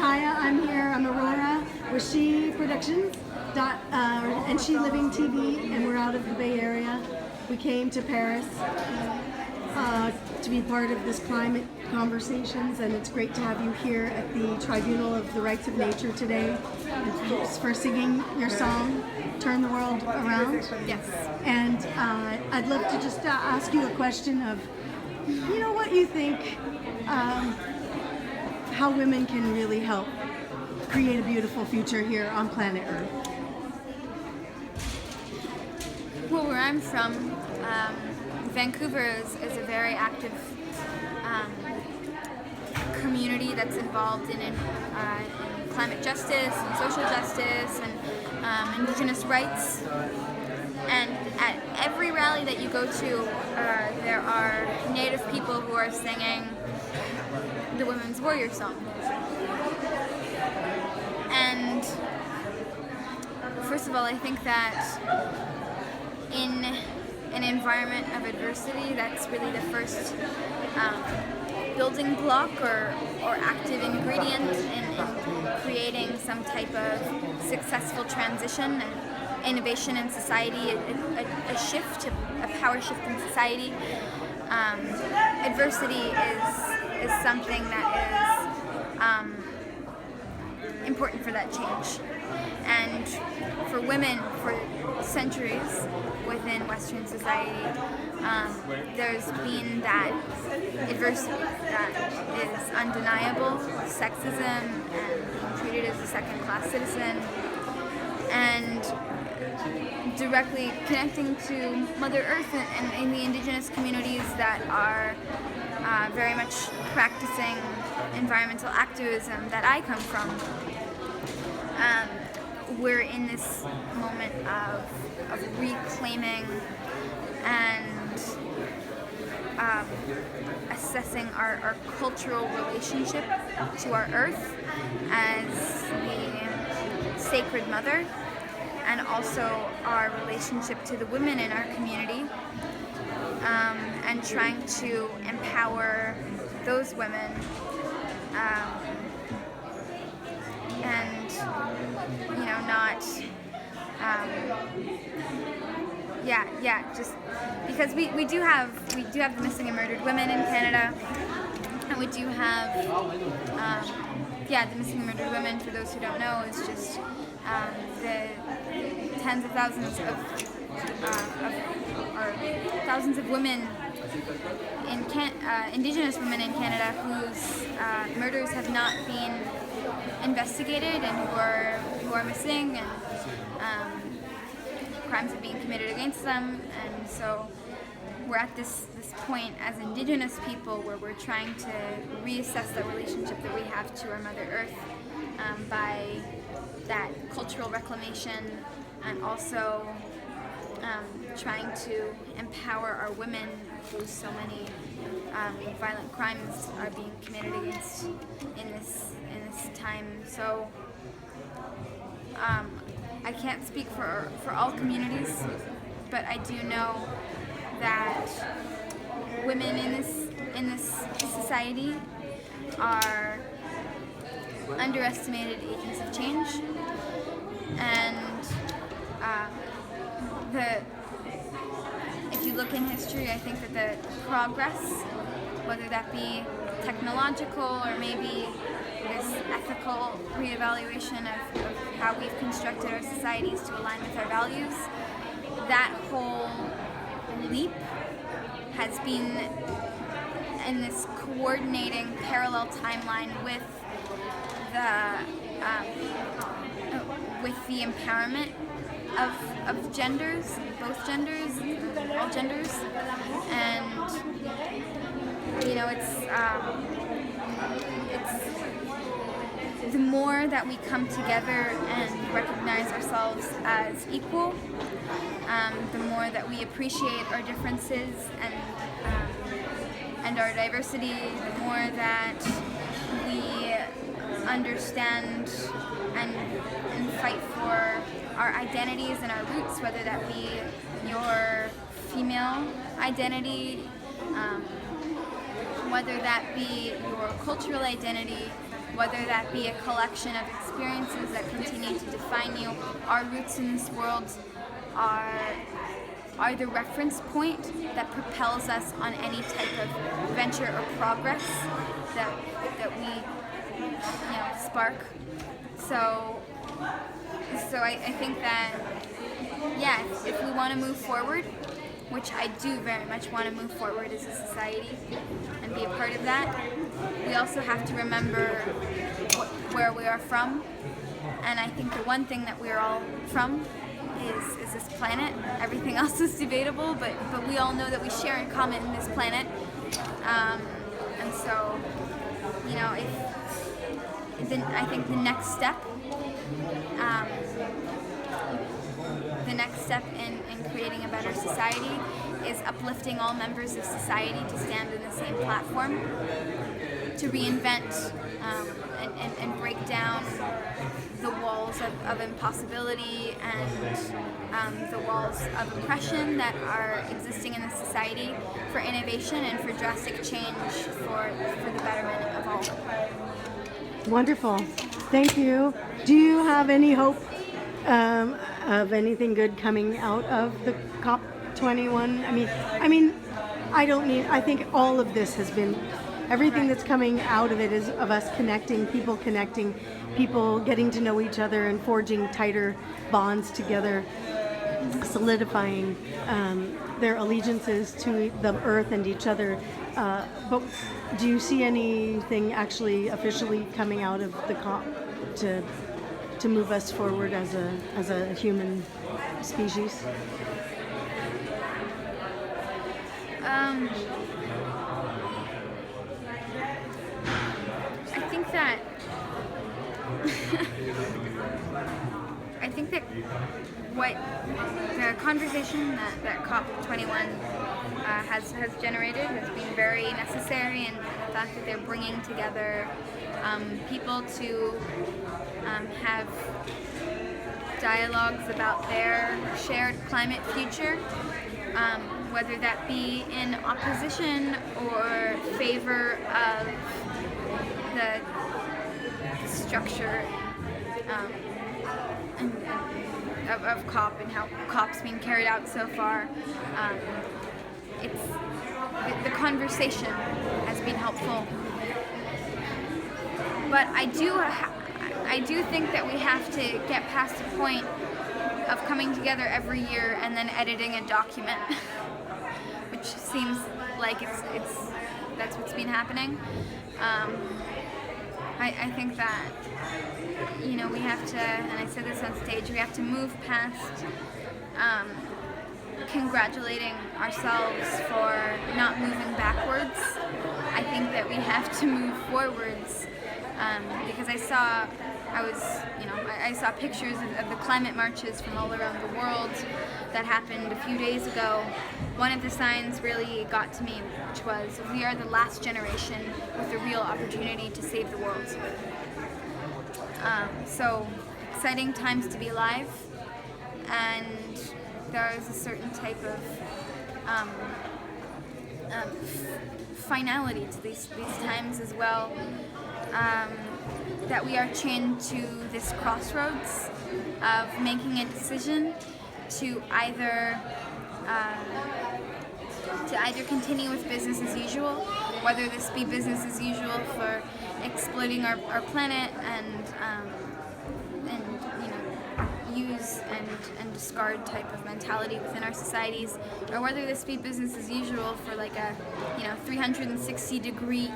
Ta'Kayia. I'm here. I'm Aurora with She Productions and She Living TV, and we're out of the Bay Area. We came to Paris to be part of this climate conversations, and it's great to have you here at the Tribunal of the Rights of Nature today, and for singing your song, Turn the World Around. Yes. And I'd love to just ask you a question of, what you think how women can really help create a beautiful future here on planet Earth. Well, where I'm from, Vancouver is a very active community that's involved in climate justice and social justice and Indigenous rights. And at every rally that you go to, there are Native people who are singing the Women's Warrior Song. And first of all, I think that in an environment of adversity, that's really the first building block or active ingredient in creating some type of successful transition and innovation in society, a shift, a power shift in society. Adversity is something that is important for that change. And for women, for centuries within Western society, there's been that adversity that is undeniable, sexism, and being treated as a second-class citizen, and directly connecting to Mother Earth and the Indigenous communities that are very much practicing environmental activism that I come from. We're in this moment of reclaiming and assessing our cultural relationship to our earth as the sacred mother, and also our relationship to the women in our community, and trying to empower those women and not just because we do have the missing and murdered women in Canada, and we do have the missing and murdered women, for those who don't know, is just the tens of thousands or thousands of women in Indigenous women in Canada whose murders have not been investigated, and who are missing, and crimes are being committed against them. And so we're at this point as Indigenous people where we're trying to reassess the relationship that we have to our Mother Earth by that cultural reclamation, and also trying to empower our women who so many violent crimes are being committed against in this time. So I can't speak for all communities, but I do know that women in this society are underestimated agents of change, and if you look in history, I think that the progress, whether that be technological or maybe this ethical reevaluation of how we've constructed our societies to align with our values, that whole leap has been in this coordinating parallel timeline with the empowerment of genders, both genders, all genders, and it's the more that we come together and recognize ourselves as equal, the more that we appreciate our differences and our diversity, the more that we understand and fight for our identities and our roots, whether that be your female identity, whether that be your cultural identity, whether that be a collection of experiences that continue to define you. Our roots in this world are the reference point that propels us on any type of venture or progress that we spark. So I think that, yeah, if we want to move forward, which I do very much want to move forward as a society and be a part of that, we also have to remember where we are from. And I think the one thing that we're all from is this planet. Everything else is debatable, but we all know that we share in common this planet. And so, I think the next step in creating a better society is uplifting all members of society to stand in the same platform, to reinvent and break down the walls of impossibility and the walls of oppression that are existing in the society, for innovation and for drastic change for the betterment of all. Wonderful. Thank you. Do you have any hope of anything good coming out of the COP21? I think all of this has been, everything that's coming out of it is of us connecting, people getting to know each other and forging tighter bonds together, solidifying their allegiances to the earth and each other. But do you see anything actually officially coming out of the COP to move us forward as a human species? I think that what the conversation that COP21 has generated has been very necessary, and the fact that they're bringing together people to have dialogues about their shared climate future, whether that be in opposition or favor of the structure of COP and how COP's being carried out so far. The conversation has been helpful, but I do think that we have to get past the point of coming together every year and then editing a document, which seems like that's what's been happening. I think that, we have to, and I said this on stage, we have to move past congratulating ourselves for not moving backwards. I think that we have to move forwards, because I saw pictures of the climate marches from all around the world that happened a few days ago. One of the signs really got to me, which was, we are the last generation with a real opportunity to save the world. So, exciting times to be alive, and there is a certain type of finality to these times as well, that we are chained to this crossroads of making a decision to either continue with business as usual, whether this be business as usual for exploiting our planet and use and discard type of mentality within our societies, or whether this be business as usual for like a 360-degree